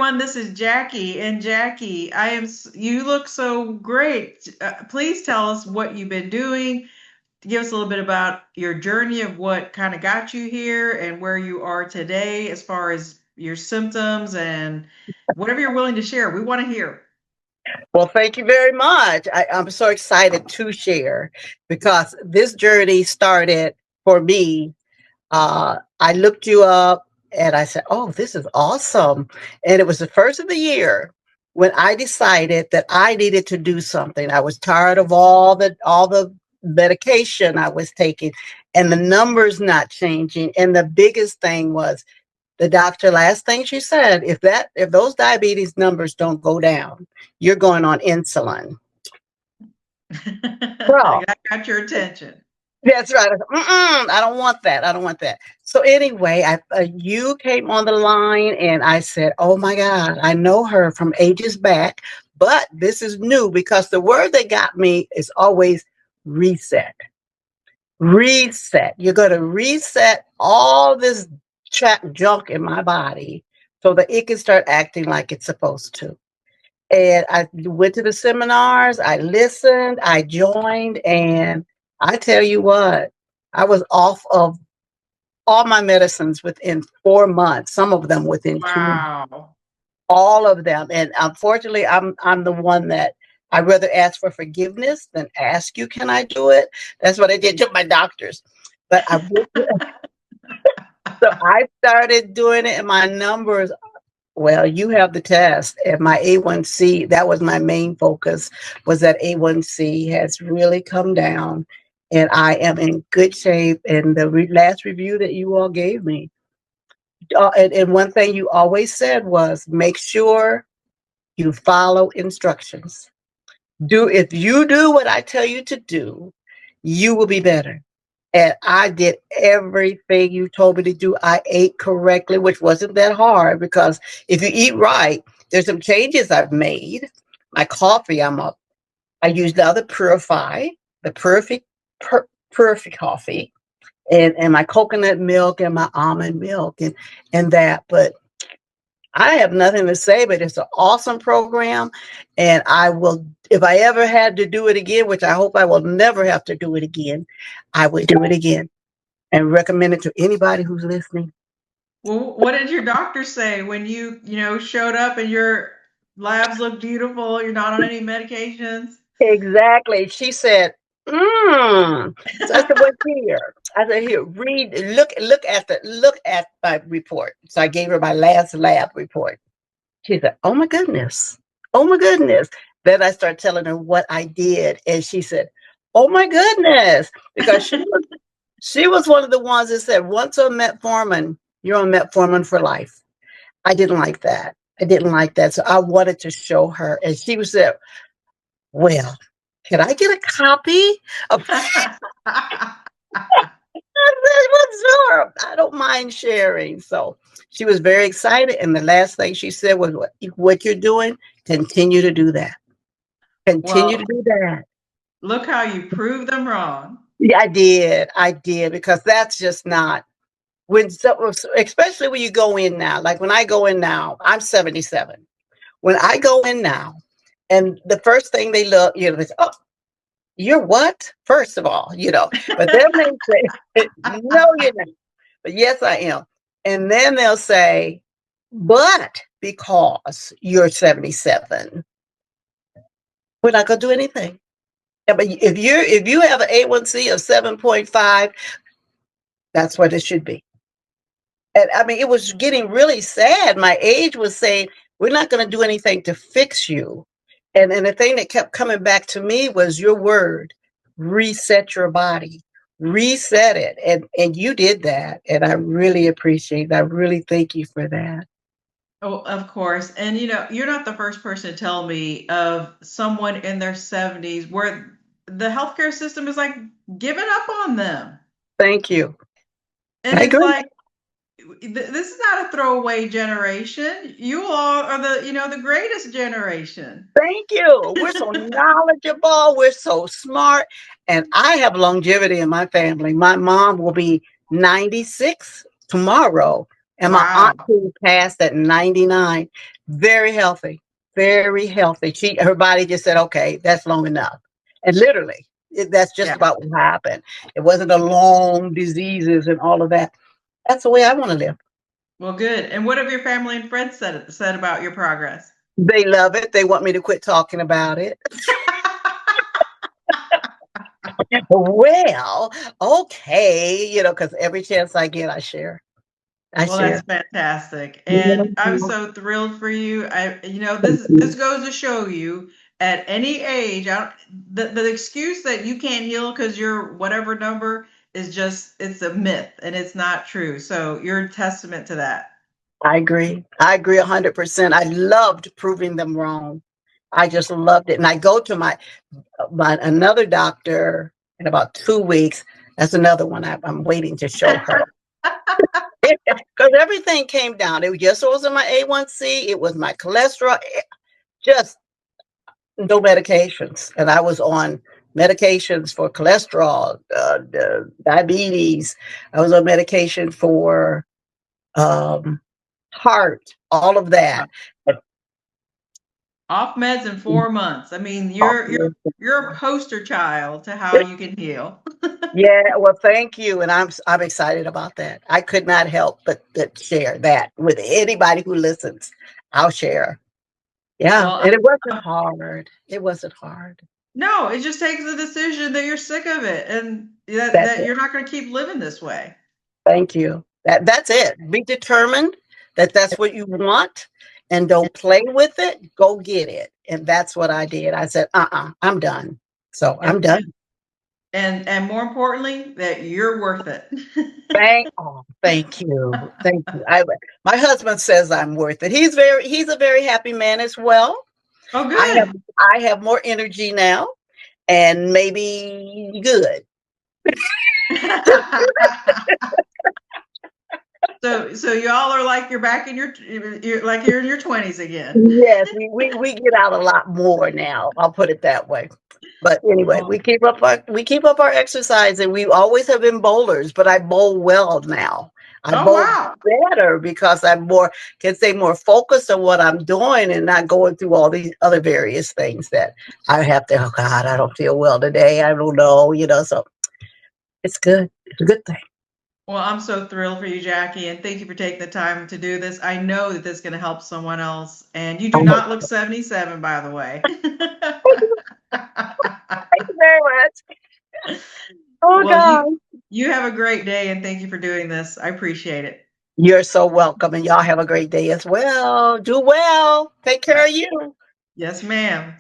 everyone. This is Jackie. And Jackie, you look so great. Please tell us what you've been doing. Give us a little bit about your journey of what kind of got you here and where you are today as far as your symptoms and whatever you're willing to share. We want to hear. Well, thank you very much. I'm so excited to share because this journey started for me. I looked you up and I said, "Oh, this is awesome." And it was the first of the year when I decided that I needed to do something. I was tired of all the medication I was taking and the numbers not changing. And the biggest thing was the doctor, last thing she said, if those diabetes numbers don't go down, you're going on insulin. Well, I got your attention. that's right. I said, I don't want that. I don't want that. So anyway, you came on the line, and I said, "Oh my God, I know her from ages back, but this is new because the word that got me is always reset. Reset. You're going to reset all this junk in my body so that it can start acting like it's supposed to." And I went to the seminars, I listened, I joined, and I tell you what, I was off of all my medicines within 4 months, some of them within 2, Wow. all of them. And unfortunately, I'm the one that I rather ask for forgiveness than ask you, can I do it? That's what I did to my doctors. But so I started doing it, and my numbers, well, you have the test, and my A1C, that was my main focus, was that A1C has really come down, and I am in good shape. And the last review that you all gave me, and one thing you always said was make sure you follow instructions. If you do what I tell you to do, you will be better. And I did everything you told me to do. I ate correctly, which wasn't that hard because if you eat right, there's some changes I've made. My coffee, I use now the perfect coffee, and my coconut milk and my almond milk and that. But I have nothing to say, but it's an awesome program. And I will, if I ever had to do it again, which I hope I will never have to do it again, I would do it again and recommend it to anybody who's listening. Well, what did your doctor say when you showed up and your labs look beautiful? You're not on any medications. Exactly. She said, So I said, "What's here?" I said, "Here, read, look at my report." So I gave her my last lab report. She said, "Oh my goodness. Oh my goodness." Then I started telling her what I did. And she said, "Oh my goodness." Because she was one of the ones that said, once on metformin, you're on metformin for life. I didn't like that. I didn't like that. So I wanted to show her. And she was there, "Well, can I get a copy of?" I said, "Well, sure. I don't mind sharing." So she was very excited. And the last thing she said was, what you're doing, continue to do that. Continue to Well, do that. look how you proved them wrong. Yeah, I did. I did because that's just not especially when you go in now. Like when I go in now, I'm 77. When I go in now, and the first thing they look, they say, "Oh, you're what?" First of all, but then they say, "No, you're not." But yes, I am. And then they'll say, "But because you're 77, we're not going to do anything." Yeah, but if you have an A1C of 7.5, that's what it should be. And I mean, it was getting really sad. My age was saying, "We're not going to do anything to fix you." And the thing that kept coming back to me was your word, reset your body, reset it. And you did that. And I really appreciate it. I really thank you for that. Oh, of course. And you're not the first person to tell me of someone in their 70s where the healthcare system is like giving up on them. Thank you. And I it's agree. like this is not a throwaway generation. You all are the greatest generation. Thank you. We're so knowledgeable. We're so smart. And I have longevity in my family. My mom will be 96 tomorrow. And my Wow. aunt who passed at 99, very healthy, very healthy. Her body just said, okay, that's long enough. And literally, that's just Yeah. about what happened. It wasn't a long diseases and all of that. That's the way I want to live. Well, good. And what have your family and friends said about your progress? They love it. They want me to quit talking about it. Well, okay, because every chance I get, I share. I Well, that's share. fantastic. And I'm Mhm. so thrilled for you. Thank This you. goes to show you at any age, the excuse that you can't heal because you're whatever number is just it's a myth and it's not true. So you're a testament to that. I agree. I agree 100%. I loved proving them wrong. I just loved it. And I go to my another doctor in about 2 weeks. That's another one I'm waiting to show her. Because everything came down. It just wasn't my A1C. It was my cholesterol. Just no medications. And I was on medications for cholesterol, diabetes. I was on medication for um, heart, all of that. But Off meds in 4 months. I mean, you're a poster child to how you can heal. yeah, well, thank you, and I'm excited about that. I could not help but share that with anybody who listens. I'll share. Yeah, Well, and it wasn't hard. It wasn't hard. no, it just takes a decision that you're sick of it and That's that it. you're not going to keep living this way. Thank you. That's it. Be determined that that's what you want, and don't play with it. Go get it, and that's what I did. I said, I'm done. So And I'm done. and more importantly, that you're worth it. Thank you. Thank you. My husband says I'm worth it. He's a very happy man as well. Oh, I have good. I have more energy now, and maybe good. So y'all are like you're back in you're like you're in your 20s again. Yes, we get out a lot more now. I'll put it that way. But anyway, Oh, we keep up our exercise, and we always have been bowlers, but I bowl well now. I oh bowl wow. better because I'm more can stay more focused on what I'm doing and not going through all these other various things that I have to. Oh God, I don't feel well today. I don't know, So it's good. It's a good thing. Well, I'm so thrilled for you, Jackie, and thank you for taking the time to do this. I know that this is going to help someone else, and you do Oh, not look 77, by the way. thank you very much. Oh Well, God. you have a great day, and thank you for doing this. I appreciate it. You're so welcome, and y'all have a great day as well. Do well. Take care of you. Yes, ma'am.